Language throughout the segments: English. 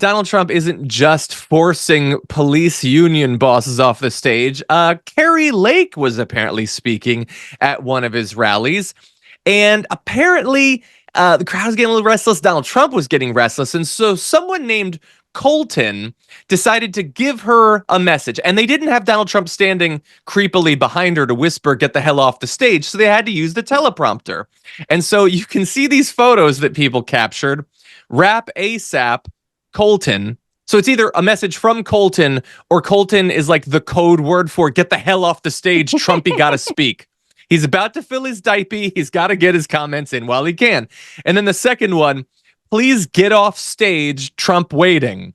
Donald Trump isn't just forcing police union bosses off the stage. Kari Lake was apparently speaking at one of his rallies. And apparently, the crowd was getting a little restless. Donald Trump was getting restless. And so someone named Colton decided to give her a message. And they didn't have Donald Trump standing creepily behind her to whisper, "Get the hell off the stage." So they had to use the teleprompter. And so you can see these photos that people captured. Rap ASAP. Colton. So it's either a message from Colton or Colton is like the code word for "get the hell off the stage. Trumpy got to speak." He's about to fill his diaper. He's got to get his comments in while he can. And then the second one, "Please get off stage. Trump waiting."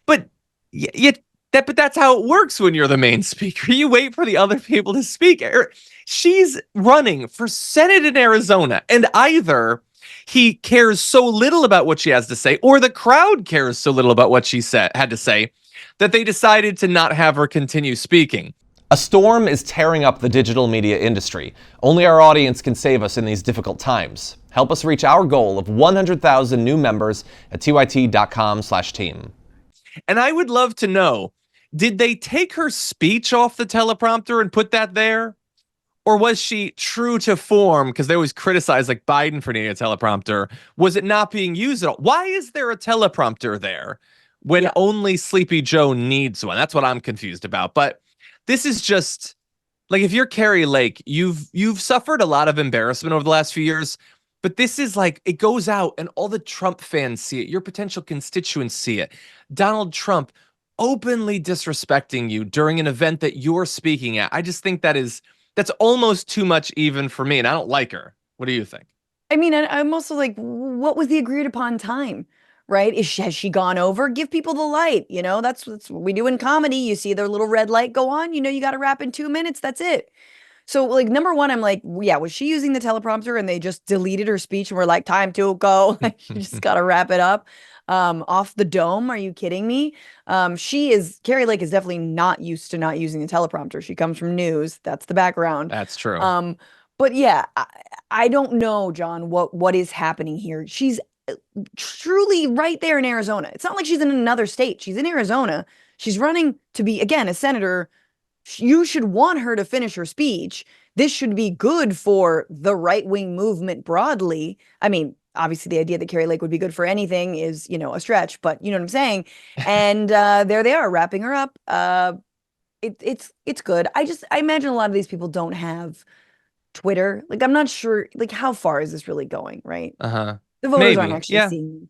But but that's how it works when you're the main speaker. You wait for the other people to speak. She's running for Senate in Arizona, and either he cares so little about what she has to say, or the crowd cares so little about what she had to say, that they decided to not have her continue speaking. A storm is tearing up the digital media industry. Only our audience can save us in these difficult times. Help us reach our goal of 100,000 new members at tyt.com/team. And I would love to know, did they take her speech off the teleprompter and put that there? Or was she true to form? Because they always criticize like Biden for needing a teleprompter. Was it not being used at all? Why is there a teleprompter there when only Sleepy Joe needs one? That's what I'm confused about. But this is just like, if you're Kari Lake, you've suffered a lot of embarrassment over the last few years. But this is like, it goes out and all the Trump fans see it. Your potential constituents see it. Donald Trump openly disrespecting you during an event that you're speaking at. I just think that's almost too much even for me, and I don't like her. What do you think? I mean, I'm also like, what was the agreed upon time, right? Has she gone over? Give people the light, that's what we do in comedy. You see their little red light go on, you got to wrap in 2 minutes, that's it. So like, number one, I'm like, yeah, was she using the teleprompter and they just deleted her speech and were like, time to go, like, you just got to wrap it up. Off the dome, are you kidding me? Kari Lake is definitely not used to not using the teleprompter. She comes from news. That's the background. That's true. But yeah, I don't know, John, what is happening here. She's truly right there in Arizona. It's not like she's in another state. She's in Arizona. She's running to be, again, a senator. You should want her to finish her speech. This should be good for the right-wing movement broadly. I mean, obviously the idea that Kari Lake would be good for anything is, a stretch, but you know what I'm saying? And there they are, wrapping her up. It's good. I imagine a lot of these people don't have Twitter. Like, I'm not sure, like, how far is this really going, right? Uh-huh. The voters aren't actually seeing.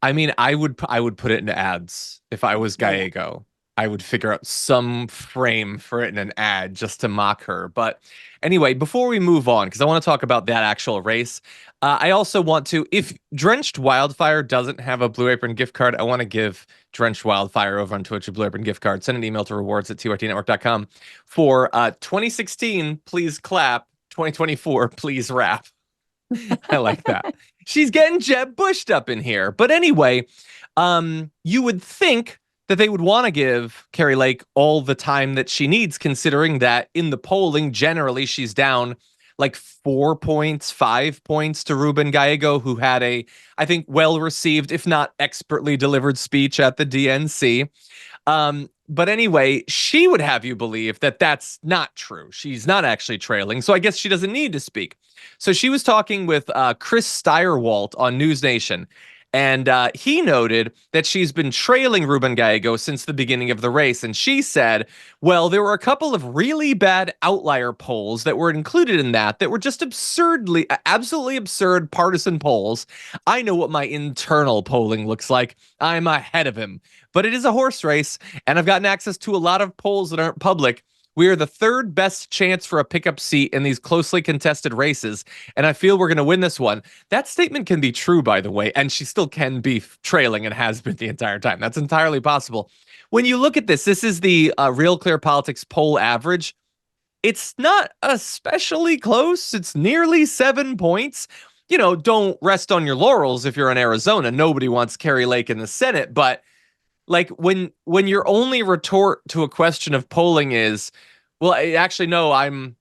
I mean, I would put it into ads if I was Gallego. I would figure out some frame for it in an ad just to mock her. But anyway, before we move on, because I want to talk about that actual race, I also want to, if Drenched Wildfire doesn't have a Blue Apron gift card, I want to give Drenched Wildfire over on Twitch a Blue Apron gift card. Send an email to rewards@tyrtnetwork.com for 2016, please clap. 2024, please rap. I like that. She's getting Jeb Bushed up in here. But anyway, you would think that they would want to give Kari Lake all the time that she needs, considering that in the polling, generally, she's down like 4 points, 5 points to Ruben Gallego, who had a, I think, well-received, if not expertly delivered speech at the DNC. But anyway, she would have you believe that that's not true. She's not actually trailing, so I guess she doesn't need to speak. So she was talking with Chris Steyerwalt on News Nation, and he noted that she's been trailing Ruben Gallego since the beginning of the race. And she said, well, there were a couple of really bad outlier polls that were included in that were just absolutely absurd partisan polls. I know what my internal polling looks like. I'm ahead of him. But it is a horse race, and I've gotten access to a lot of polls that aren't public. We are the third best chance for a pickup seat in these closely contested races, and I feel we're going to win this one. That statement can be true, by the way, and she still can be trailing and has been the entire time. That's entirely possible. When you look at this is the Real Clear Politics poll average. It's not especially close. It's nearly 7 points. Don't rest on your laurels if you're in Arizona. Nobody wants Kari Lake in the Senate, but like when your only retort to a question of polling is, well, actually, no, I'm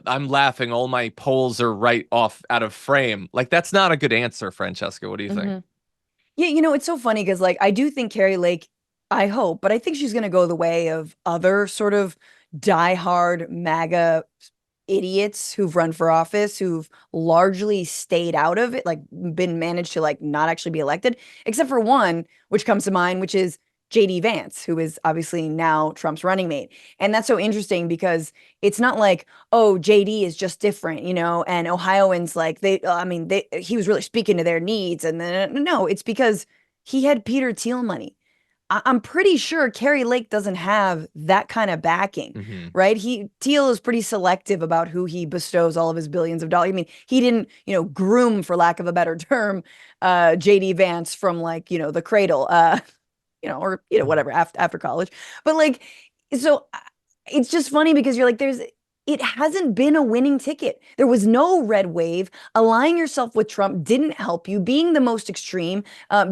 laughing. All my polls are right off out of frame. Like, that's not a good answer, Francesca. What do you think? Yeah, it's so funny because like I do think Kari Lake, I hope, but I think she's gonna go the way of other sort of diehard MAGA idiots who've run for office, who've largely stayed out of it, like been managed to like not actually be elected, except for one, which comes to mind, which is JD Vance, who is obviously now Trump's running mate. And that's so interesting because it's not like, oh, JD is just different, and Ohioans like he was really speaking to their needs. And then no, it's because he had Peter Thiel money. I'm pretty sure Kari Lake doesn't have that kind of backing, Mm-hmm. right? Thiel is pretty selective about who he bestows all of his billions of dollars. I mean, he didn't, groom, for lack of a better term, JD Vance from like, the cradle, or whatever after college. But like, so it's just funny because you're like, it hasn't been a winning ticket. There was no red wave. Aligning yourself with Trump didn't help you. Being the most extreme,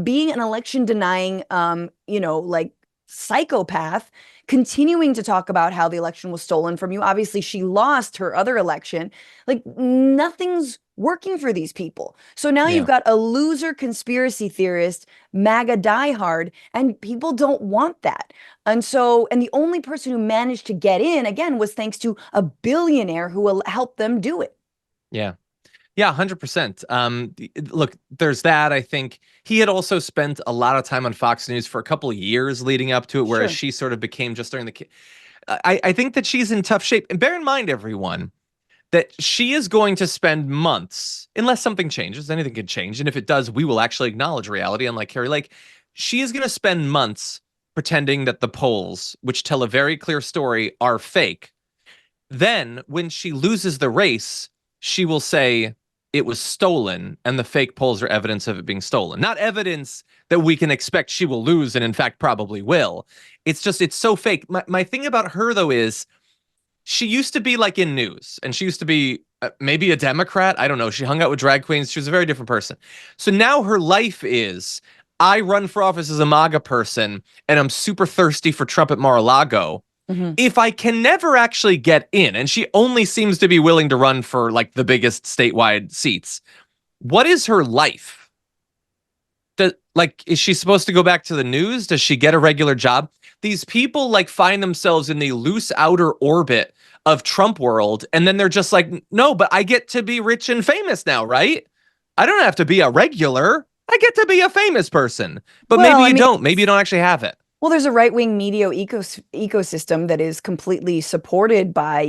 being an election denying, like psychopath, continuing to talk about how the election was stolen from you. Obviously, she lost her other election. Like nothing's working for these people. So now you've Yeah. got a loser conspiracy theorist, MAGA diehard, and people don't want that. And the only person who managed to get in again was thanks to a billionaire who will help them do it. Yeah. Yeah, 100%. Look, there's that. I think he had also spent a lot of time on Fox News for a couple of years leading up to it, whereas Sure. she sort of became just during the. I think that she's in tough shape. And bear in mind, everyone, that she is going to spend months, unless something changes, anything can change. And if it does, we will actually acknowledge reality, unlike Kari Lake. She is going to spend months pretending that the polls, which tell a very clear story, are fake. Then, when she loses the race, she will say it was stolen and the fake polls are evidence of it being stolen. Not evidence that we can expect she will lose and, in fact, probably will. It's so fake. My thing about her, though, is she used to be like in news and she used to be maybe a Democrat. I don't know. She hung out with drag queens. She was a very different person. So now her life is I run for office as a MAGA person and I'm super thirsty for Trump at Mar-a-Lago. Mhm. If I can never actually get in, and she only seems to be willing to run for like the biggest statewide seats, what is her life? Is she supposed to go back to the news? Does she get a regular job? These people like find themselves in the loose outer orbit of Trump world, and then they're just like, no, but I get to be rich and famous now, right? I don't have to be a regular. I get to be a famous person. But Well, maybe I you mean, don't. Maybe you don't actually have it. well, there's a right-wing media ecosystem that is completely supported by,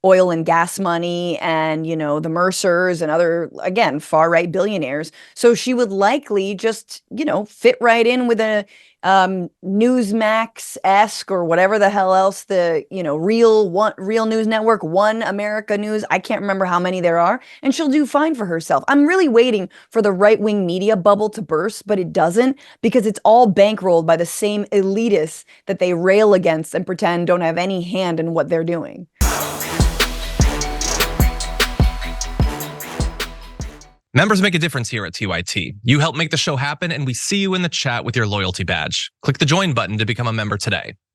oil and gas money and, the Mercers and other, again, far-right billionaires. So she would likely just, fit right in with a Newsmax-esque or whatever the hell else the, real news network, One America News. I can't remember how many there are, and she'll do fine for herself. I'm really waiting for the right-wing media bubble to burst, but it doesn't because it's all bankrolled by the same elitists that they rail against and pretend don't have any hand in what they're doing. Members make a difference here at TYT. You help make the show happen, and we see you in the chat with your loyalty badge. Click the join button to become a member today.